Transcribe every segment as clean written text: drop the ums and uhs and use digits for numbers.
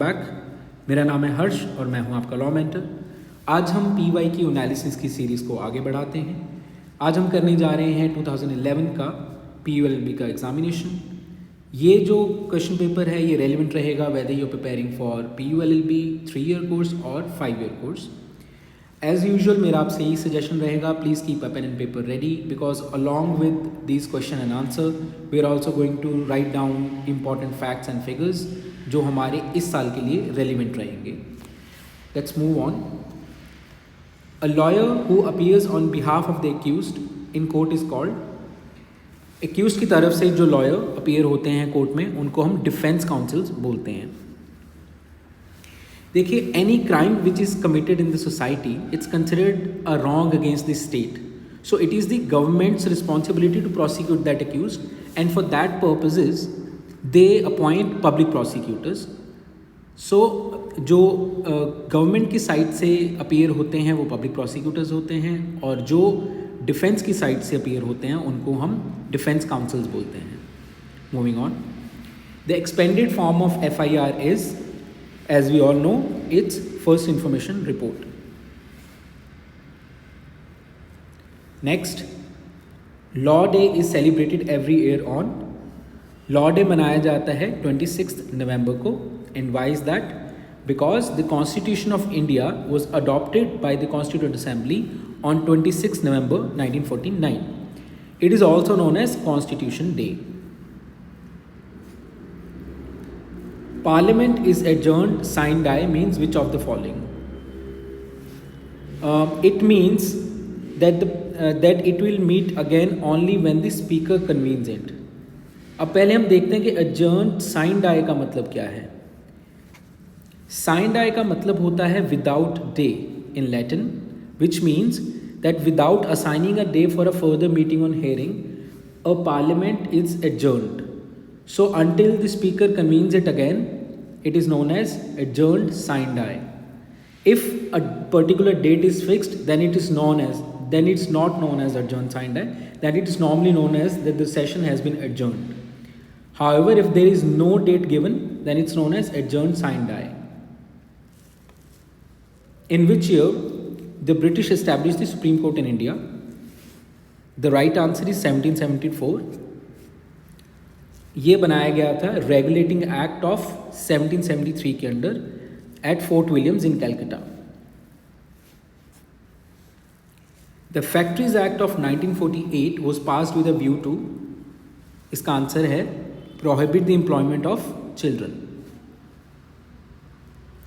Back. मेरा नाम है हर्ष और मैं हूं आपका लॉ मेंटर। आज हम पीवाई की एनालिसिस की सीरीज़ को आगे बढ़ाते हैं। आज हम करने जा रहे हैं 2011 का पीयूएलएलबी का एग्जामिनेशन। ये जो क्वेश्चन पेपर है ये रेलिवेंट रहेगा whether you are preparing for PU LLB 3 year course और 5 ईयर कोर्स। एज यूजुअल मेरा आपसे यही सजेशन रहेगा, please keep a pen and paper ready because along with this question and answer we are also going to write down important facts and figures जो हमारे इस साल के लिए रेलिवेंट रहेंगे। Let's move on. A lawyer who appears on behalf of the accused in court is called. Accused की तरफ से जो लॉयर अपीयर होते हैं कोर्ट में उनको हम डिफेंस काउंसिल्स बोलते हैं। देखिए, any crime which is committed in the society it's considered a wrong against the state, so it is the government's responsibility to prosecute that accused and for that purposes they appoint public prosecutors. So जो government की side से appear होते हैं वो public prosecutors होते हैं और जो डिफेंस की साइड से अपीयर होते हैं उनको हम डिफेंस काउंसिल्स बोलते हैं। Moving on, the expanded form of FIR is, as we all know, it's first information report. Next, Law Day is celebrated every year on. Law Day मनाया जाता है 26 नवंबर को. And why is that? Because the Constitution of India was adopted by the Constituent Assembly on 26 November 1949. It is also known as Constitution Day. Parliament is adjourned sine die means which of the following? It means that it will meet again only when the speaker convenes it. अब पहले हम देखते हैं कि adjourned sine die का मतलब क्या है। Sine die का मतलब होता है without day in Latin, which means that without assigning a day for a further meeting on hearing, a parliament is adjourned. So until the speaker convenes it again, it is known as adjourned sine die. If a particular date is fixed, then it's not known as adjourned sine die. Then it is normally known as that the session has been adjourned. However, if there is no date given, then it's known as adjourned sine die. In which year the British established the Supreme Court in India? The right answer is 1774. ये बनाया गया था regulating act of 1773 के under at Fort Williams in Calcutta. The factories act of 1948 was passed with a view to, इसका answer है prohibit the employment of children.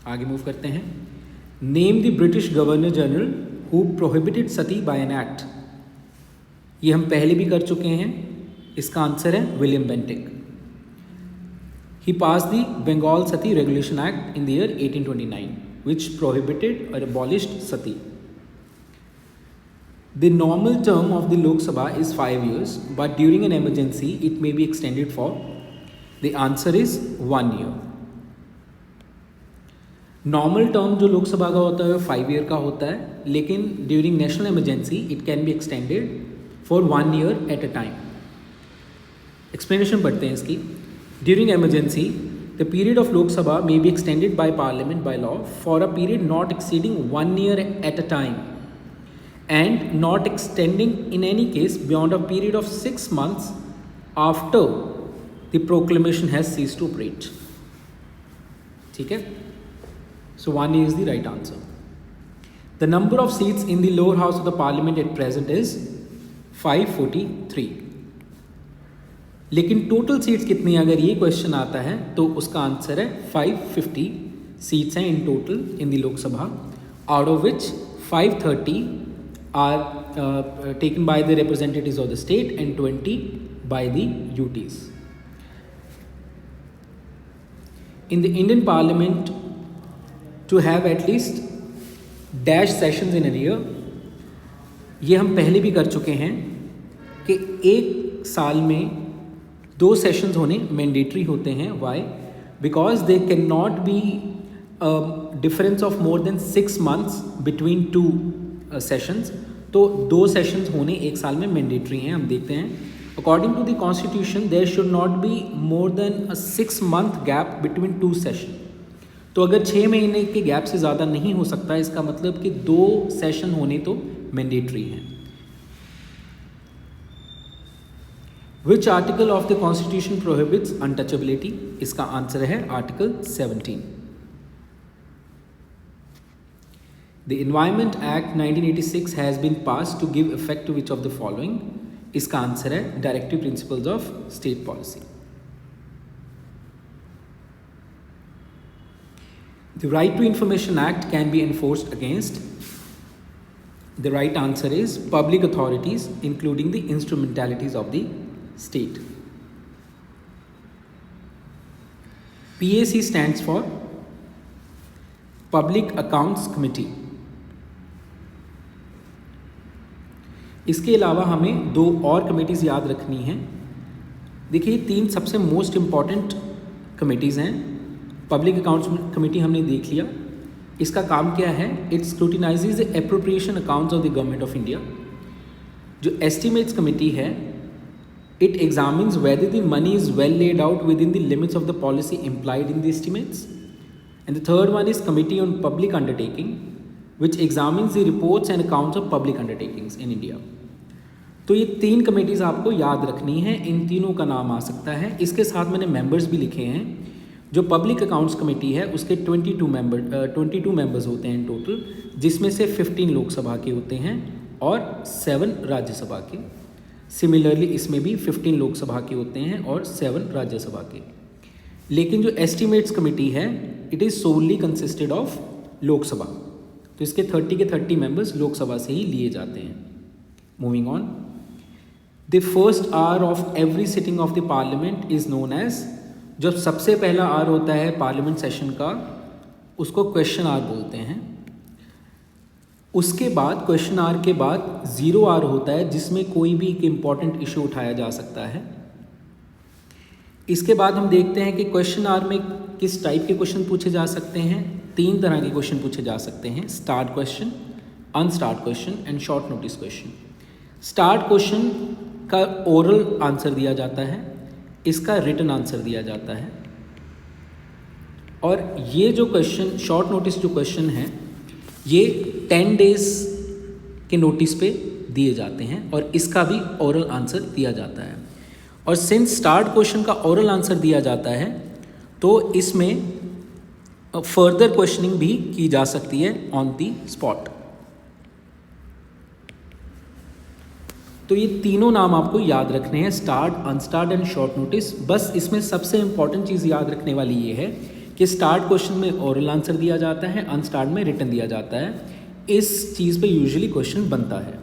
आगे move करते हैं। Name the British governor general who prohibited sati by an act. ये हम पहले भी कर चुके हैं, इसका आंसर है William Bentinck. He passed the Bengal Sati Regulation Act in the year 1829, which prohibited or abolished sati. The normal term of the Lok Sabha is 5 years, but during an emergency it may be extended for. The answer is 1 year. Normal term जो लोकसभा का होता है 5 year का होता है, लेकिन during national emergency it can be extended for 1 year at a time. Explanation पढ़ते हैं इसकी। During emergency, the period of Lok Sabha may be extended by Parliament by law for a period not exceeding 1 year at a time and not extending in any case beyond a period of 6 months after the proclamation has ceased to operate. ठीक है? So 1 year is the right answer. The number of seats in the lower house of the Parliament at present is 543. लेकिन total seats कितनी, अगर ये question आता है तो उसका आंसर है 550 सीट्स हैं in total in the Lok Sabha, out of which 530 are taken by the representatives of the state and 20 by the UTs. In the Indian parliament to have at least dash sessions in an year, ये हम पहले भी कर चुके हैं कि एक साल में 2 सेशंस होने मैंडेटरी होते हैं। Why? Because they can not be difference of more than 6 months between 2 sessions. तो 2 सेशंस होने एक साल में मैंडेटरी हैं। हम देखते हैं According to the Constitution, there should not be more than a 6-month gap between two sessions. तो अगर 6 महीने के गैप से ज़्यादा नहीं हो सकता, इसका मतलब कि 2 सेशन होने तो मैंडेटरी हैं। Which article of the constitution prohibits untouchability? इसका आंसर है article 17। The Environment Act 1986 has been passed to give effect to which of the following? इसका आंसर है directive principles of state policy. The Right to Information Act can be enforced against? The right answer is public authorities, including the instrumentalities of the state. PAC stands for Public Accounts Committee. इसके अलावा हमें 2 और committees याद रखनी हैं। देखिए 3 सबसे most important committees हैं। पब्लिक अकाउंट्स कमेटी हमने देख लिया, इसका काम क्या है? It scrutinises the appropriation accounts of the government of India. जो एस्टिमेट्स कमेटी है, it examines whether the money is well laid out within the limits of the policy implied in the estimates. And the third one is committee on public undertaking, which examines the reports and accounts of public undertakings in India. तो ये 3 committees आपको याद रखनी है, इन तीनों का नाम आ सकता है। इसके साथ मैंने मेंबर्स भी लिखे हैं। जो पब्लिक अकाउंट्स कमेटी है उसके 22 मेंबर्स होते हैं इन टोटल, जिसमें से 15 लोकसभा के होते हैं और 7 राज्यसभा के। सिमिलरली इसमें भी 15 लोकसभा के होते हैं और 7 राज्यसभा के। लेकिन जो एस्टिमेट्स कमेटी है, it is solely consisted of Lok Sabha, तो इसके 30 के 30 मेंबर्स लोकसभा से ही लिए जाते हैं। Moving on, the first hour of every sitting of the parliament is known as, जब सबसे पहला आवर होता है पार्लियामेंट सेशन का, उसको क्वेश्चन आवर बोलते हैं। उसके बाद क्वेश्चन आवर के बाद 0 आवर होता है, जिसमें कोई भी एक इम्पॉर्टेंट इशू उठाया जा सकता है। इसके बाद हम देखते हैं कि क्वेश्चन आवर में किस टाइप के क्वेश्चन पूछे जा सकते हैं। 3 तरह के क्वेश्चन पूछे जा सकते हैं: start question, unstarred question and short notice question. Start question का ओरल आंसर दिया जाता है, इसका रिटन आंसर दिया जाता है। और ये जो क्वेश्चन शॉर्ट नोटिस जो क्वेश्चन है, ये 10 डेज के नोटिस पे दिए जाते हैं और इसका भी ओरल आंसर दिया जाता है। और सिंस स्टार्ट क्वेश्चन का ओरल आंसर दिया जाता है, तो इसमें फर्दर क्वेश्चनिंग भी की जा सकती है ऑन दी स्पॉट। तो ये तीनों नाम आपको याद रखने हैं, start, unstarred and short notice. बस इसमें सबसे इंपॉर्टेंट चीज़ याद रखने वाली ये है कि स्टार्ट क्वेश्चन में ओरल आंसर दिया जाता है, अनस्टार्ट में रिटन दिया जाता है। इस चीज़ पे यूजुअली क्वेश्चन बनता है।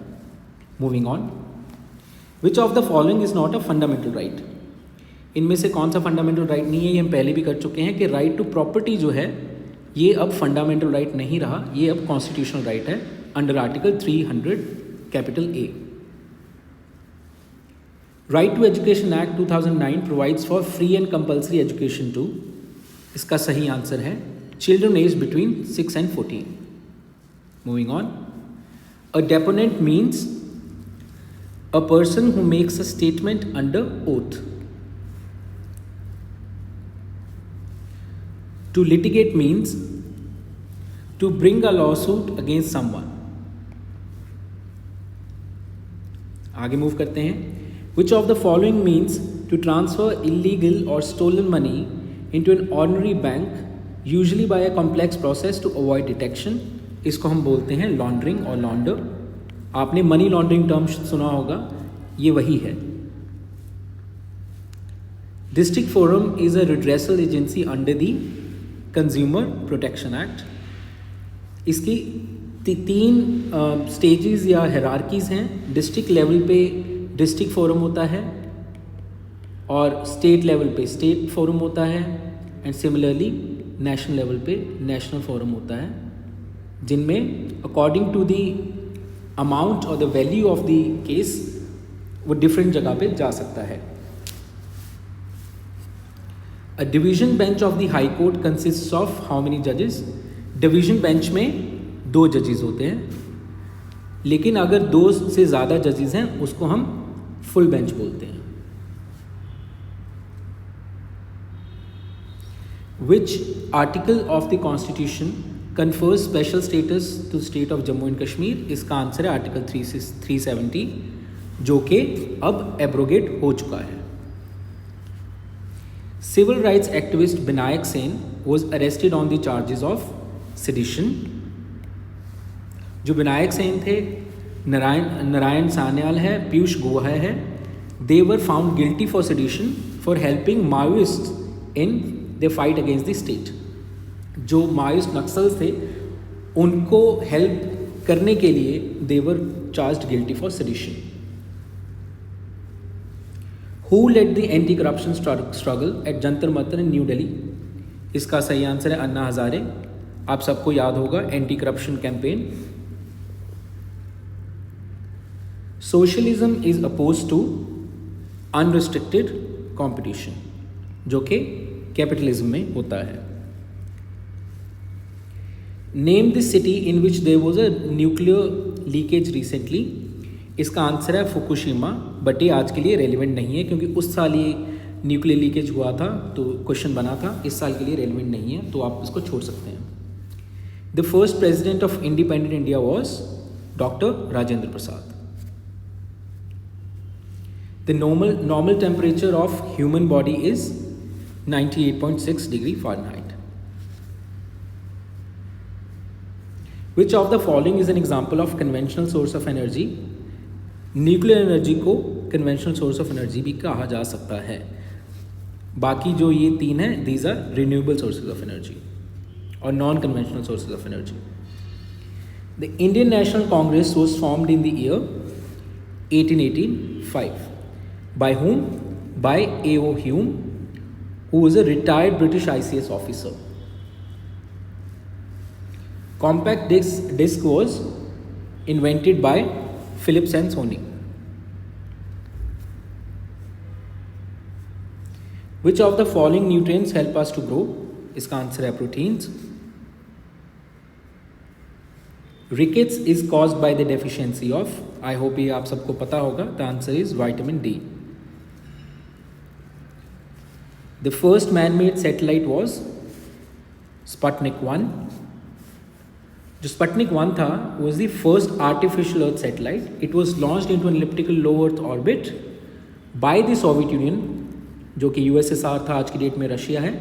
Moving on, which of the following is not a fundamental right? इनमें से कौन सा फंडामेंटल राइट नहीं है? ये हम पहले भी कर चुके हैं कि राइट टू प्रॉपर्टी जो है, ये अब फंडामेंटल राइट नहीं रहा, ये अब कॉन्स्टिट्यूशनल राइट है under article 300 A। Right to education act 2009 provides for free and compulsory education to, इसका सही आंसर है children age between 6 and 14। Moving on, a deponent means a person who makes a statement under oath. To litigate means to bring a lawsuit against someone. आगे move करते हैं। Which of the following means to transfer illegal or stolen money into an ordinary bank, usually by a complex process to avoid detection? इसको हम बोलते हैं laundering और लॉन्डर। आपने money laundering term सुना होगा, ये वही है। District forum is a redressal agency under the consumer protection act. इसकी 3 स्टेजेस या हायरार्कीज हैं। डिस्ट्रिक्ट लेवल पे डिस्ट्रिक्ट फोरम होता है और स्टेट लेवल पे स्टेट फोरम होता है, एंड सिमिलरली नेशनल लेवल पे नेशनल फोरम होता है, जिनमें अकॉर्डिंग टू द अमाउंट और the value of the case वो डिफरेंट जगह पे जा सकता है। A division bench of the high court consists of how many जजेस? डिवीजन बेंच में 2 जजेस होते हैं, लेकिन अगर 2 से ज़्यादा जजेस हैं उसको हम फुल बेंच बोलते हैं। Which article of the Constitution confers special status to the state of Jammu and Kashmir? इसका आंसर है आर्टिकल 370, जो कि अब एब्रोगेट हो चुका है. Civil rights activist Binayak Sen was arrested on the charges of sedition. जो विनायक सेन थे, नारायण सान्याल है, पीयूष गोयल है, they were found guilty for sedition for helping Maoists in their fight against the state. जो माओइस्ट नक्सल्स थे उनको हेल्प करने के लिए they were charged guilty for sedition. Who led the anti-corruption struggle at Jantar Mantar in New Delhi? इसका सही answer है अन्ना हजारे. आप सबको याद होगा anti corruption campaign. Socialism is opposed to unrestricted competition, जो कि कैपिटलिज्म में होता है. Name the city in which there was a nuclear leakage recently. इसका आंसर है फुकुशिमा, बट ये आज के लिए रेलिवेंट नहीं है क्योंकि उस साल ये न्यूक्लियर लीकेज हुआ था तो क्वेश्चन बना था. इस साल के लिए रेलिवेंट नहीं है तो आप इसको छोड़ सकते हैं. The first president of independent India was doctor Rajendra Prasad. The normal temperature of human body is 98.6 degree Fahrenheit. Which of the following is an example of conventional source of energy? Nuclear energy को conventional source of energy भी कहा जा सकता है. बाकी जो ये तीन है these are renewable sources of energy और non conventional sources of energy. The Indian National Congress was formed in the year 1885. By whom? By A.O. Hume, who was a retired British ICS officer. Compact disc was invented by Philips and Sony. Which of the following nutrients help us to grow? इसका answer है proteins. Rickets is caused by the deficiency of, I hope ये आप सबको पता होगा, the answer is vitamin D. The first man-made satellite was Sputnik 1. जो Sputnik 1 था was the first artificial Earth satellite. It was launched into an elliptical low Earth orbit by the Soviet Union, जो कि USSR था, आज की date में Russia है,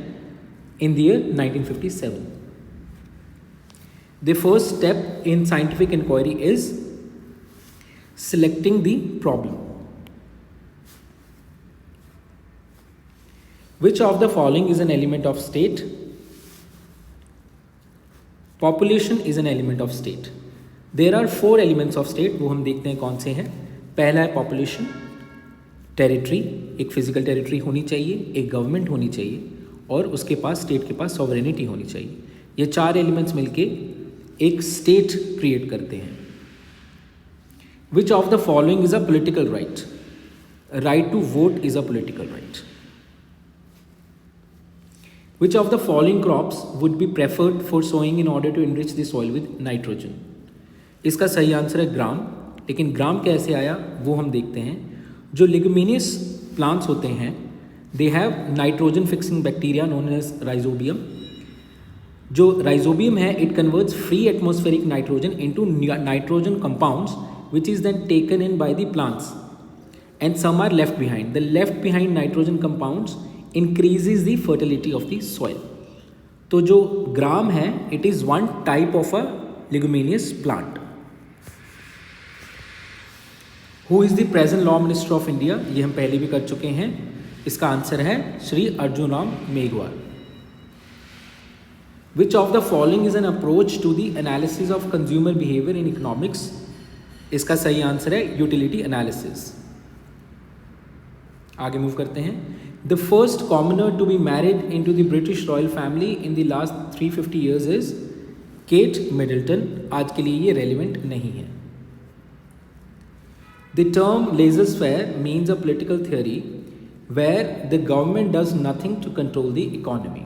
in the year 1957. The first step in scientific inquiry is selecting the problem. Which of the following is an element of state? Population is an element of state. There are 4 elements of state. वो हम देखते हैं कौन से हैं. पहला है population, territory, एक फिजिकल टेरिटरी होनी चाहिए, एक गवर्नमेंट होनी चाहिए और उसके पास स्टेट के पास सॉवरेनिटी होनी चाहिए. ये 4 एलिमेंट्स मिलके एक स्टेट क्रिएट करते हैं. Which of the following is a political right? Right to vote is a political right. Which of the following crops would be preferred for sowing in order to enrich the soil with nitrogen? इसका सही answer है ग्राम. लेकिन ग्राम कैसे आया वो हम देखते हैं. जो लिग्यूमिनियस प्लांट्स होते हैं they have nitrogen fixing bacteria known as rhizobium. जो राइजोबियम है it converts free atmospheric nitrogen into nitrogen compounds which is then taken in by the plants and some are left behind. The left behind nitrogen compounds increases the fertility of the soil. तो जो ग्राम है it is one type of a leguminous plant. Who is the present law minister of India? ये हम पहले भी कर चुके हैं. इसका आंसर है Shri Arjun Ram Meghwal. Which of the following is an approach to the analysis of consumer behavior in economics? इसका सही आंसर है यूटिलिटी एनालिसिस. आगे मूव करते हैं. The first commoner to be married into the British royal family in the last 350 years is Kate Middleton. आज के लिए ये रेलिवेंट नहीं है. The term laissez faire means a political theory where the government does nothing to control the economy.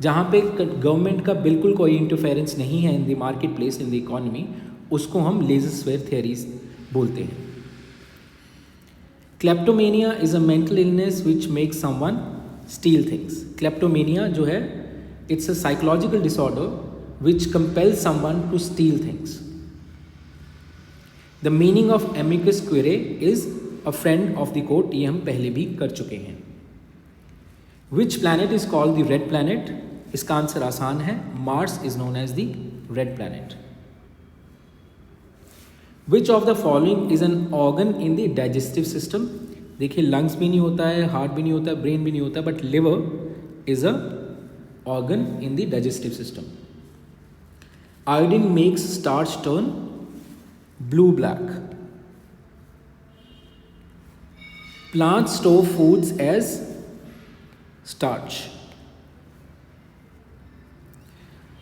जहाँ पे government का बिल्कुल कोई इंटरफेरेंस नहीं है in the market place in the economy, उसको हम लेजर-स्फेयर थियरीज बोलते हैं. Kleptomania is a mental illness which makes someone steel things. Kleptomania जो है It's a psychological disorder which compels someone to steal things. The meaning of amicus curiae is a friend of the court. ये हम पहले भी कर चुके हैं. Which planet is called the red planet? इसका आंसर आसान है. Mars is known as the red planet. Which of the following is an organ in the digestive system? देखिए लंग्स भी नहीं होता है, हार्ट भी नहीं होता है, ब्रेन भी नहीं होता है, but liver is a organ in the digestive system. Iodine makes starch turn blue-black. Plants store foods as starch.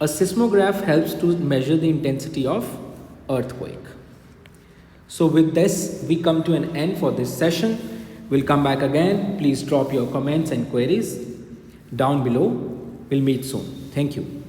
A seismograph helps to measure the intensity of earthquake. So with this, we come to an end for this session. We'll come back again. Please drop your comments and queries down below. We'll meet soon. Thank you.